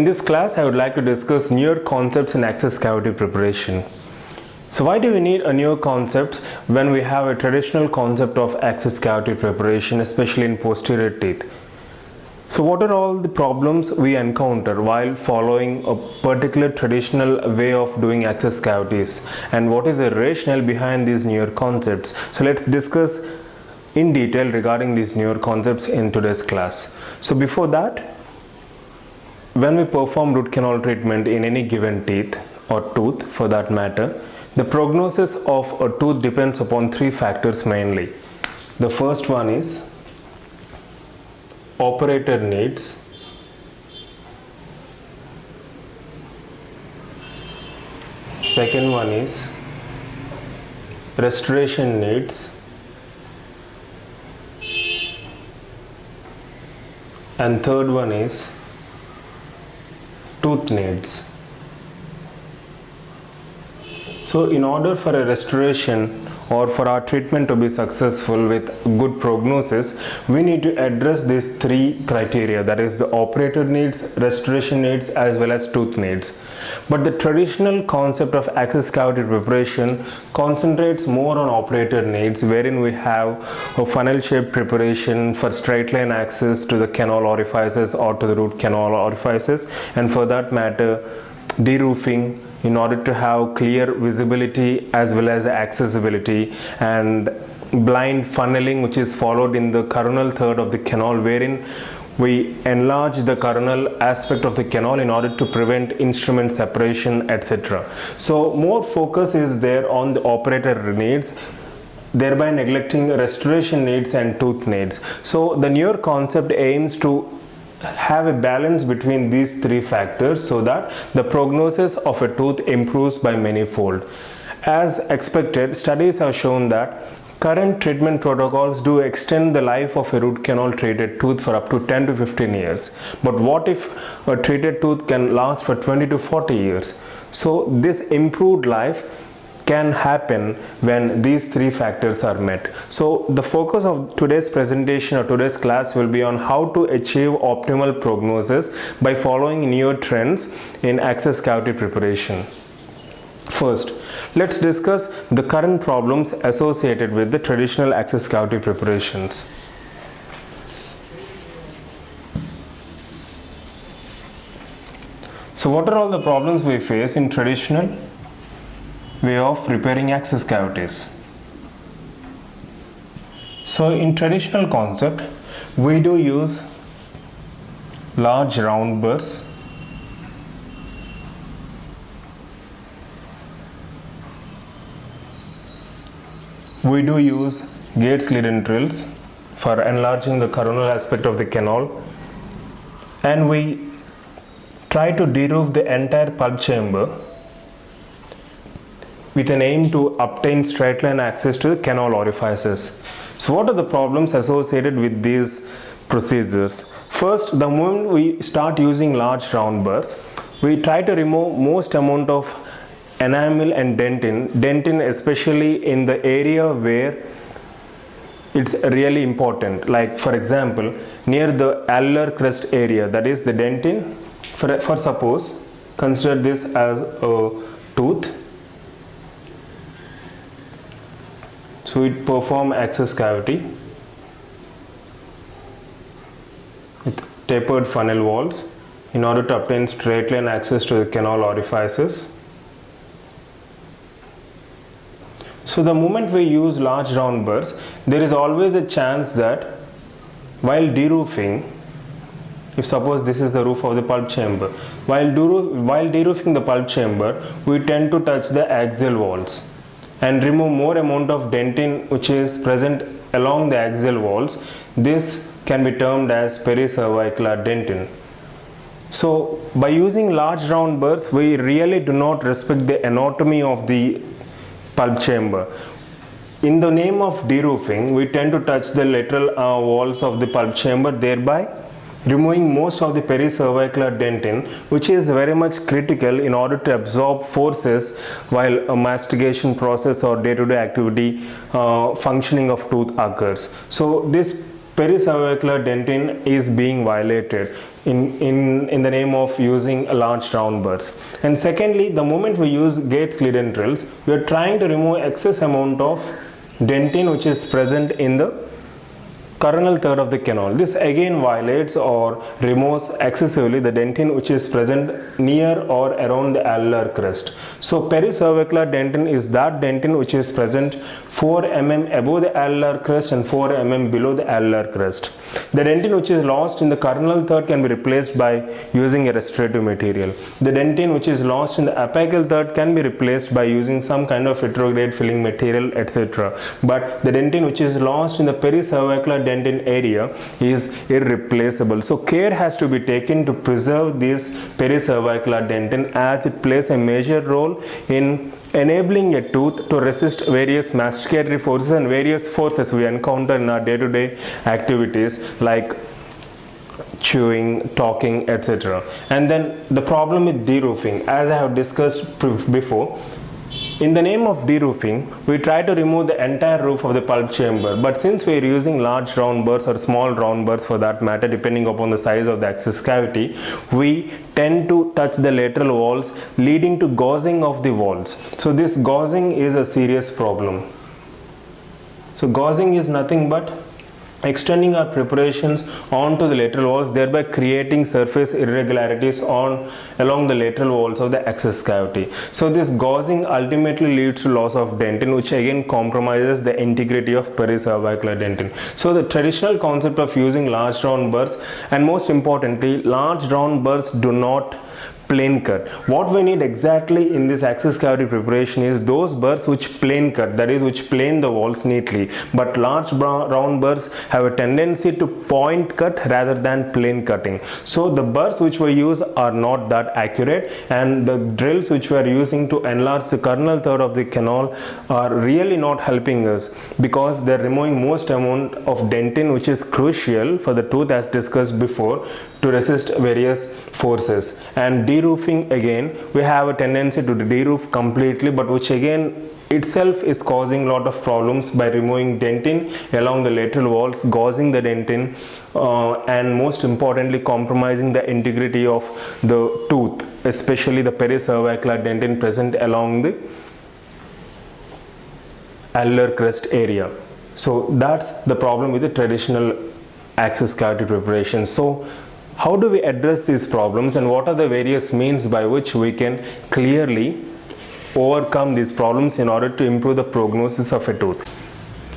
this class, I would like to discuss newer concepts in access cavity preparation. So why do we need a newer concept when we have a traditional concept of access cavity preparation, especially in posterior teeth? So what are all the problems we encounter while following a particular traditional way of doing access cavities, and what is the rationale behind these newer concepts? So let's discuss in detail regarding these newer concepts in today's class. So before that, when we perform root canal treatment in any given teeth or tooth for that matter, the prognosis of a tooth depends upon three factors mainly. The first one is operator needs. Second one is restoration needs. And third one is tooth needs. So in order for a restoration or for our treatment to be successful with good prognosis, we need to address these three criteria, that is the operator needs, restoration needs, as well as tooth needs. But the traditional concept of access cavity preparation concentrates more on operator needs, wherein we have a funnel shaped preparation for straight line access to the canal orifices or to the root canal orifices, and for that matter de-roofing in order to have clear visibility as well as accessibility, and blind funneling, which is followed in the coronal third of the canal, wherein we enlarge the coronal aspect of the canal in order to prevent instrument separation, etc. So more focus is there on the operator needs, thereby neglecting restoration needs and tooth needs. So the newer concept aims to have a balance between these three factors so that the prognosis of a tooth improves by manyfold. As expected, studies have shown that current treatment protocols do extend the life of a root canal treated tooth for up to 10 to 15 years. But what if a treated tooth can last for 20 to 40 years? So this improved life can happen when these three factors are met. So the focus of today's presentation or today's class will be on how to achieve optimal prognosis by following newer trends in access cavity preparation. First, let's discuss the current problems associated with the traditional access cavity preparations. So what are all the problems we face in traditional way of preparing access cavities? So in traditional concept, we do use large round burrs, we do use gate slidden drills for enlarging the coronal aspect of the canal, and we try to de-roof the entire pulp chamber with an aim to obtain straight line access to the canal orifices. So what are the problems associated with these procedures? First, the moment we start using large round burrs, we try to remove most amount of enamel and dentin especially in the area where it's really important, like for example near the alveolar crest area, that is the dentin. For suppose, consider this as a tooth. So we perform access cavity with tapered funnel walls in order to obtain straight line access to the canal orifices. So the moment we use large round burrs, there is always a chance that while de-roofing, if suppose this is the roof of the pulp chamber, while de-roofing the pulp chamber, we tend to touch the axial walls and remove more amount of dentin which is present along the axial walls. This can be termed as pericervicular dentin. So by using large round burrs, we really do not respect the anatomy of the pulp chamber. In the name of de-roofing, we tend to touch the lateral walls of the pulp chamber, thereby removing most of the pericervicular dentin, which is very much critical in order to absorb forces while a mastication process or day-to-day activity functioning of tooth occurs. So this pericervicular dentin is being violated. in the name of using a large round burrs. And secondly, the moment we use gate Schleiden drills, we are trying to remove excess amount of dentine which is present in the coronal third of the canal. This again violates or removes excessively the dentine which is present near or around the alveolar crest. So pericervicular dentine is that dentine which is present 4 mm above the alveolar crest and 4 mm below the alveolar crest. The dentine which is lost in the coronal third can be replaced by using a restorative material. The dentine which is lost in the apical third can be replaced by using some kind of retrograde filling material, etc. But the dentine which is lost in the pericervicular dentine area is irreplaceable. So care has to be taken to preserve this pericervicular dentine, as it plays a major role in enabling a tooth to resist various masticatory forces and various forces we encounter in our day-to-day activities like chewing, talking, etc. And then the problem with de-roofing, as I have discussed before. In the name of de-roofing, we try to remove the entire roof of the pulp chamber, but since we are using large round burrs or small round burrs for that matter, depending upon the size of the access cavity, we tend to touch the lateral walls, leading to gouging of the walls. So this gouging is a serious problem. So gouging is nothing but extending our preparations onto the lateral walls, thereby creating surface irregularities along the lateral walls of the access cavity. So this gouging ultimately leads to loss of dentine, which again compromises the integrity of pericervicular dentine. So the traditional concept of using large round burrs, and most importantly, large round burrs do not plane cut. What we need exactly in this access cavity preparation is those burrs which plane cut, that is, which plane the walls neatly. But large round burrs have a tendency to point cut rather than plane cutting. So the burrs which we use are not that accurate, and the drills which we are using to enlarge the coronal third of the canal are really not helping us, because they are removing most amount of dentine, which is crucial for the tooth, as discussed before, to resist various forces. And de-roofing, again, we have a tendency to de-roof completely, but which again itself is causing a lot of problems by removing dentine along the lateral walls, gouging the dentine, and most importantly compromising the integrity of the tooth, especially the pericervicular dentine present along the alveolar crest area. So that's the problem with the traditional access cavity preparation. So how do we address these problems, and what are the various means by which we can clearly overcome these problems in order to improve the prognosis of a tooth?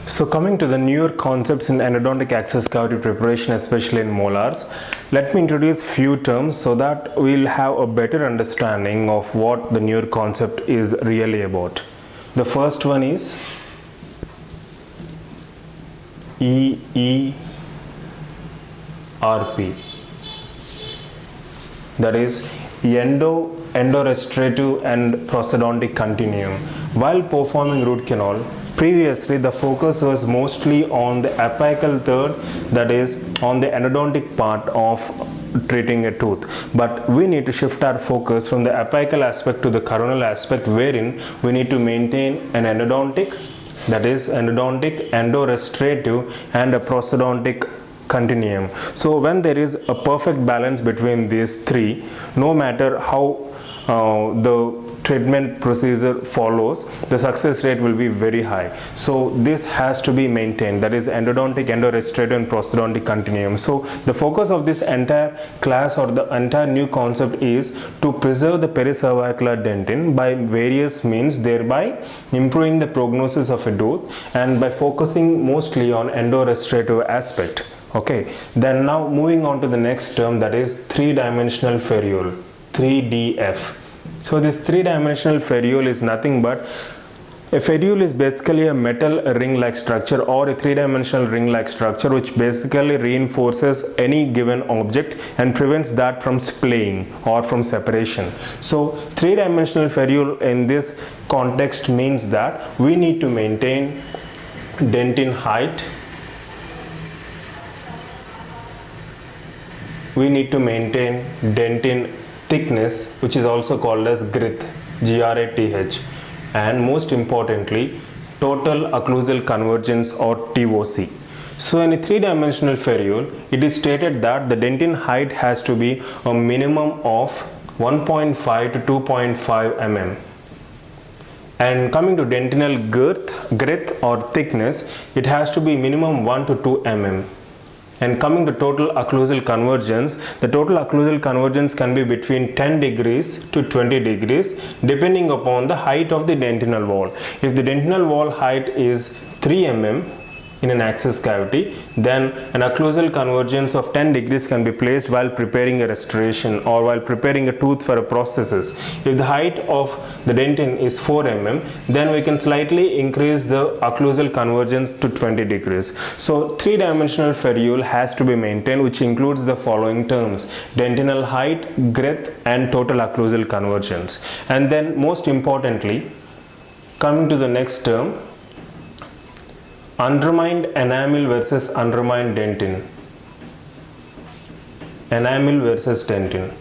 So coming to the newer concepts in endodontic access cavity preparation, especially in molars, let me introduce few terms so that we'll have a better understanding of what the newer concept is really about. The first one is EERP, that is endorestorative and prosthodontic continuum. While performing root canal, previously the focus was mostly on the apical third, that is on the endodontic part of treating a tooth, but we need to shift our focus from the apical aspect to the coronal aspect, wherein we need to maintain an endodontic, that is endodontic, endorestorative and a prosthodontic continuum. So when there is a perfect balance between these three, no matter how the treatment procedure follows, the success rate will be very high. So this has to be maintained, that is endodontic, endorestorative and prosthodontic continuum. So the focus of this entire class or the entire new concept is to preserve the pericervicular dentine by various means, thereby improving the prognosis of a tooth, and by focusing mostly on endorestorative aspect. Okay, then now moving on to the next term, that is three-dimensional ferrule, 3DF. So this three-dimensional ferrule is nothing but a ferrule is basically a metal ring-like structure or a three-dimensional ring-like structure which basically reinforces any given object and prevents that from splaying or from separation. So three-dimensional ferrule in this context means that we need to maintain dentine height, we need to maintain dentine thickness, which is also called as grit, GRATH, and most importantly total occlusal convergence or TOC. So in a three-dimensional ferrule, it is stated that the dentin height has to be a minimum of 1.5 to 2.5 mm. And coming to dentinal girth or thickness, it has to be minimum 1 to 2 mm. And coming to total occlusal convergence, the total occlusal convergence can be between 10 degrees to 20 degrees depending upon the height of the dentinal wall. If the dentinal wall height is 3 mm in an access cavity, then an occlusal convergence of 10 degrees can be placed while preparing a restoration or while preparing a tooth for a prosthesis. If the height of the dentin is 4 mm, then we can slightly increase the occlusal convergence to 20 degrees. So three-dimensional ferrule has to be maintained, which includes the following terms: dentinal height, girth, and total occlusal convergence. And then most importantly, coming to the next term, undermined enamel versus undermined dentin. Enamel versus dentin.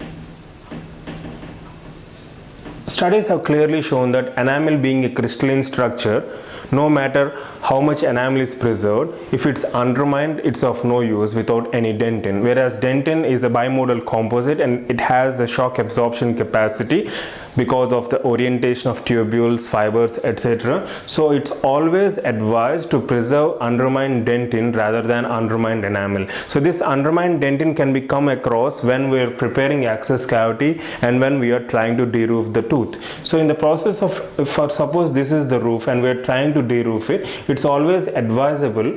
Studies have clearly shown that enamel, being a crystalline structure, no matter how much enamel is preserved, if it's undermined, it's of no use without any dentin. Whereas dentin is a bimodal composite and it has a shock absorption capacity because of the orientation of tubules, fibers, etc. So it's always advised to preserve undermined dentin rather than undermined enamel. So this undermined dentin can be come across when we are preparing access cavity and when we are trying to de-roof the tooth. So in the process of, for suppose this is the roof and we are trying to de-roof it, it's always advisable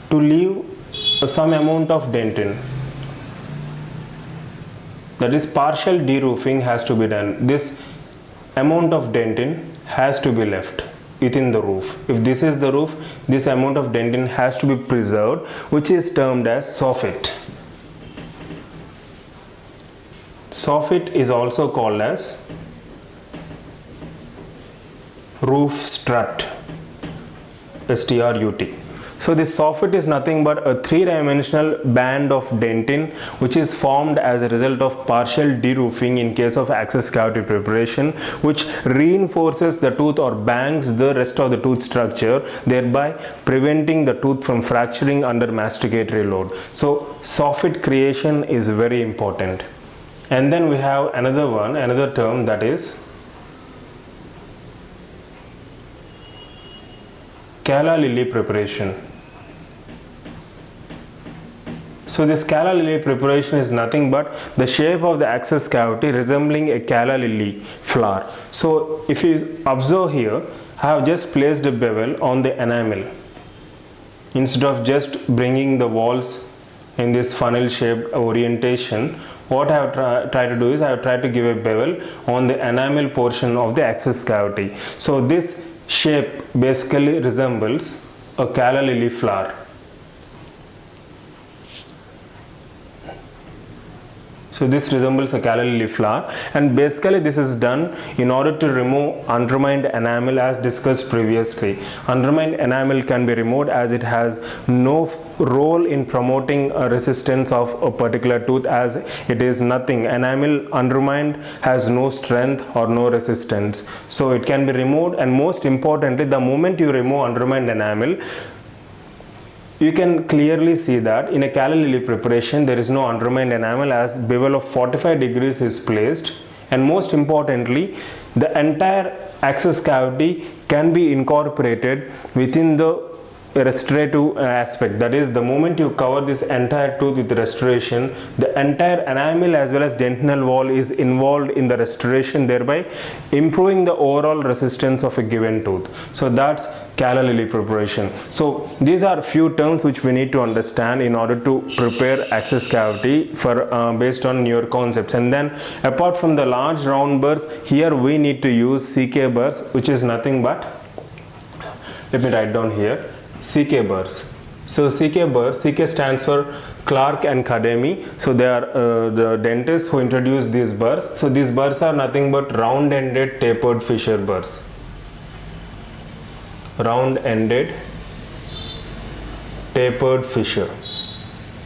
to leave some amount of dentin. That is, partial de-roofing has to be done. This amount of dentin has to be left within the roof. If this is the roof, this amount of dentin has to be preserved, which is termed as soffit. Soffit is also called as roof strut, STRUT. So this soffit is nothing but a three-dimensional band of dentin which is formed as a result of partial de-roofing in case of access cavity preparation, which reinforces the tooth or bangs the rest of the tooth structure, thereby preventing the tooth from fracturing under masticatory load. So soffit creation is very important. And then we have another term, that is Calla Lilly preparation. So this Calla Lilly preparation is nothing but the shape of the access cavity resembling a Calla Lilly flower. So if you observe here, I have just placed a bevel on the enamel. Instead of just bringing the walls in this funnel shaped orientation, what I have tried to do is I have tried to give a bevel on the enamel portion of the access cavity. So this shape basically resembles a Calla Lilly flower. So this resembles a Calla Lilly flower, and basically this is done in order to remove undermined enamel as discussed previously. Undermined enamel can be removed as it has no role in promoting a resistance of a particular tooth, as it is nothing. Enamel undermined has no strength or no resistance. So it can be removed, and most importantly, the moment you remove undermined enamel, you can clearly see that in a Calla Lilly preparation there is no undermined enamel as bevel of 45 degrees is placed, and most importantly the entire access cavity can be incorporated within the restorative aspect. That is, the moment you cover this entire tooth with restoration, the entire enamel as well as dentinal wall is involved in the restoration, thereby improving the overall resistance of a given tooth. So that's Calla Lilly preparation. So these are few terms which we need to understand in order to prepare access cavity for based on your concepts. And then apart from the large round burrs, here we need to use CK burrs, which is nothing but, let me write down here, CK Burs. So CK Burs, CK stands for Clark and Kademi. So they are the dentists who introduced these burrs. So these burrs are nothing but round-ended tapered fissure burrs. Round-ended tapered fissure.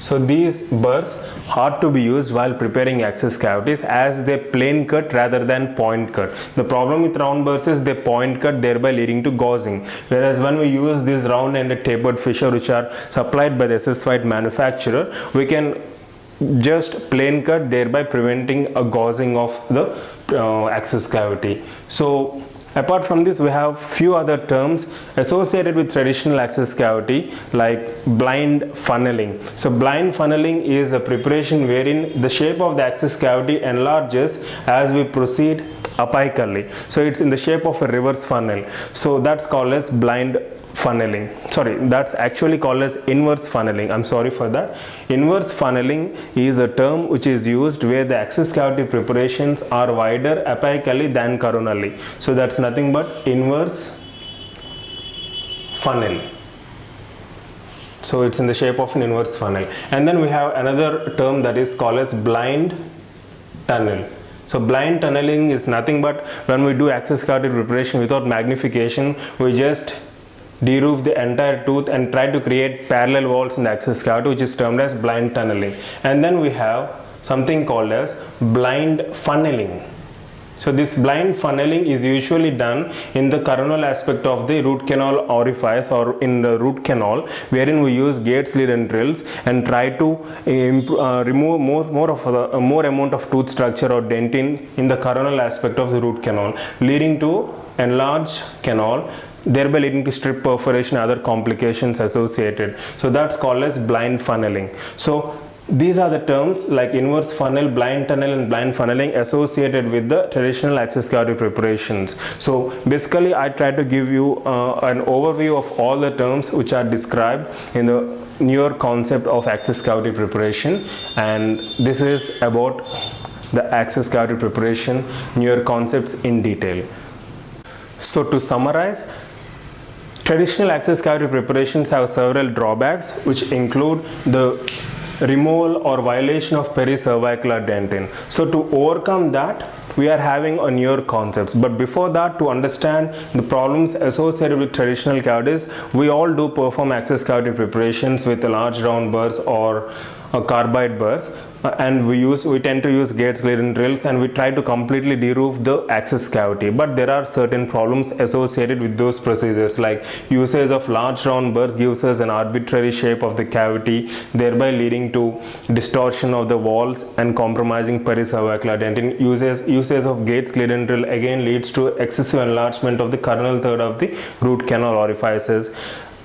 So these burrs are to be used while preparing access cavities as they plane cut rather than point cut. The problem with round burrs is they point cut, thereby leading to gouging. Whereas when we use these round ended tapered fissure which are supplied by the SS-White manufacturer, we can just plane cut, thereby preventing a gouging of the access cavity. So apart from this, we have few other terms associated with traditional access cavity like blind funneling. So blind funneling is a preparation wherein the shape of the access cavity enlarges as we proceed apically. So it's in the shape of a reverse funnel. So that's called as blind funneling. Sorry, that's actually called as inverse funneling. I'm sorry for that. Inverse funneling is a term which is used where the access cavity preparations are wider apically than coronally. So that's nothing but inverse funnel. So it's in the shape of an inverse funnel. And then we have another term that is called as blind tunnel. So blind tunneling is nothing but when we do access cavity preparation without magnification, we just deroof the entire tooth and try to create parallel walls in the access cavity, which is termed as blind tunneling. And then we have something called as blind funneling. So this blind funneling is usually done in the coronal aspect of the root canal orifice or in the root canal, wherein we use Gates lead drills and try to remove more amount of tooth structure or dentin in the coronal aspect of the root canal, leading to enlarged canal, thereby leading to strip perforation and other complications associated. So that's called as blind funneling. So these are the terms like inverse funnel, blind tunnel and blind funneling associated with the traditional access cavity preparations. So basically I try to give you an overview of all the terms which are described in the newer concept of access cavity preparation, and this is about the access cavity preparation newer concepts in detail. So to summarize, traditional access cavity preparations have several drawbacks which include the removal or violation of pericervicular dentin. So to overcome that, we are having a newer concepts. But before that, to understand the problems associated with traditional cavities, we all do perform access cavity preparations with a large round burrs or a carbide burrs. And we tend to use Gates Glidden drills and we try to completely deroof the access cavity, but there are certain problems associated with those procedures, like usage of large round burrs gives us an arbitrary shape of the cavity, thereby leading to distortion of the walls and compromising pericervicular dentin. Usage of Gates Glidden drill again leads to excessive enlargement of the coronal third of the root canal orifices.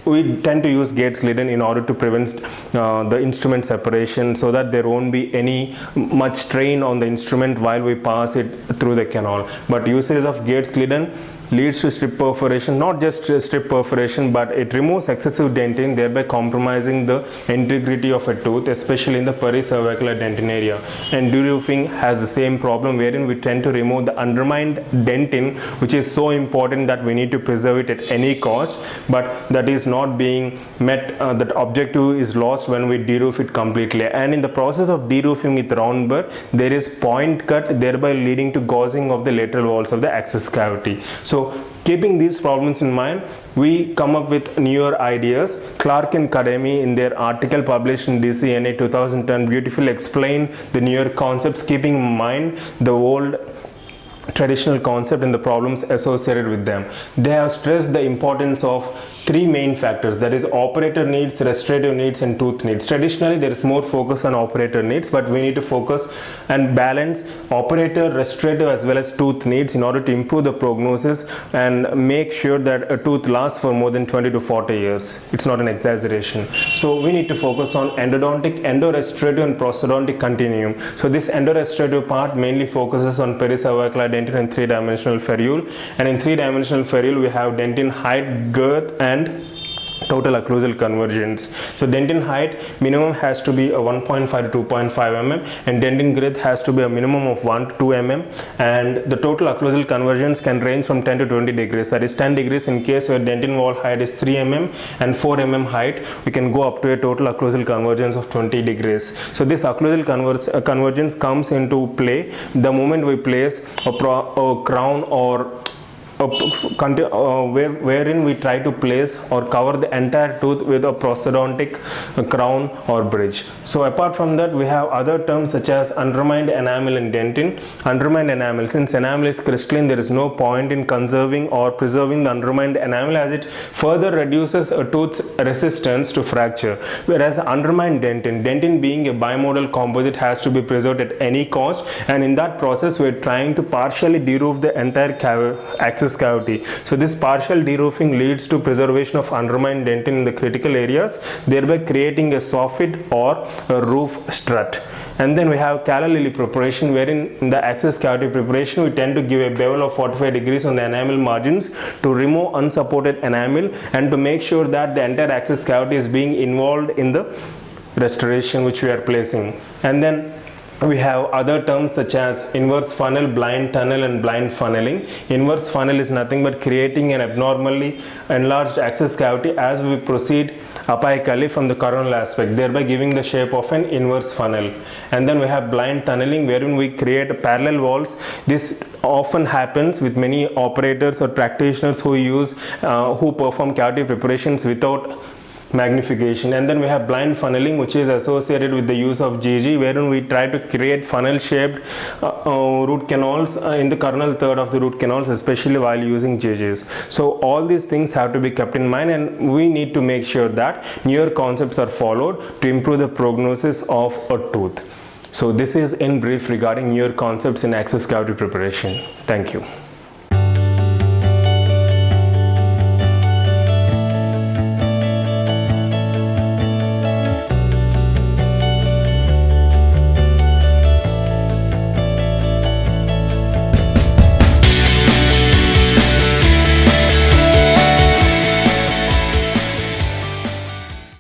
We tend to use Gates Glidden in order to prevent the instrument separation, so that there won't be any much strain on the instrument while we pass it through the canal. But usage of Gates Glidden leads to strip perforation, not just strip perforation, but it removes excessive dentin, thereby compromising the integrity of a tooth, especially in the pericervicular dentin area. And deroofing has the same problem, wherein we tend to remove the undermined dentin, which is so important that we need to preserve it at any cost, but that is not being met. That objective is lost when we deroof it completely. And in the process of deroofing with round burr, there is point cut, thereby leading to gouging of the lateral walls of the access cavity. So keeping these problems in mind, we come up with newer ideas. Clark and Kademi in their article published in DCNA 2010 beautifully explain the newer concepts, keeping in mind the old traditional concept and the problems associated with them. They have stressed the importance of three main factors, that is operator needs, restorative needs and tooth needs. Traditionally there is more focus on operator needs, but we need to focus and balance operator, restorative as well as tooth needs in order to improve the prognosis and make sure that a tooth lasts for more than 20 to 40 years. It's not an exaggeration. So we need to focus on endodontic, endorestorative and prosthodontic continuum. So this endorestorative part mainly focuses on pericervicular dentin and three-dimensional ferrule, and in three-dimensional ferrule we have dentin height, girth and total occlusal convergence. So dentin height minimum has to be a 1.5 to 2.5 mm, and dentin girth has to be a minimum of 1 to 2 mm, and the total occlusal convergence can range from 10 to 20 degrees. That is 10 degrees in case your dentin wall height is 3 mm, and 4 mm height we can go up to a total occlusal convergence of 20 degrees. So this occlusal convergence comes into play the moment we place a crown or wherein we try to place or cover the entire tooth with a prosthodontic crown or bridge. So apart from that, we have other terms such as undermined enamel and dentin. Undermined enamel, since enamel is crystalline, there is no point in conserving or preserving the undermined enamel, as it further reduces a tooth's resistance to fracture. Whereas undermined dentin, dentin being a bimodal composite, has to be preserved at any cost, and in that process we are trying to partially deroof the entire access cavity. So this partial deroofing leads to preservation of undermined dentin in the critical areas, thereby creating a soffit or a roof strut. And then we have Calla Lilly preparation, wherein in the access cavity preparation we tend to give a bevel of 45 degrees on the enamel margins to remove unsupported enamel and to make sure that the entire access cavity is being involved in the restoration which we are placing. And then we have other terms such as inverse funnel, blind tunnel and blind funneling. Inverse funnel is nothing but creating an abnormally enlarged access cavity as we proceed apically from the coronal aspect, thereby giving the shape of an inverse funnel. And then we have blind tunneling, wherein we create parallel walls. This often happens with many operators or practitioners who perform cavity preparations without magnification. And then we have blind funneling, which is associated with the use of GG, wherein we try to create funnel shaped root canals in the coronal third of the root canals, especially while using GGs. So all these things have to be kept in mind, and we need to make sure that newer concepts are followed to improve the prognosis of a tooth. So this is in brief regarding newer concepts in access cavity preparation. Thank you.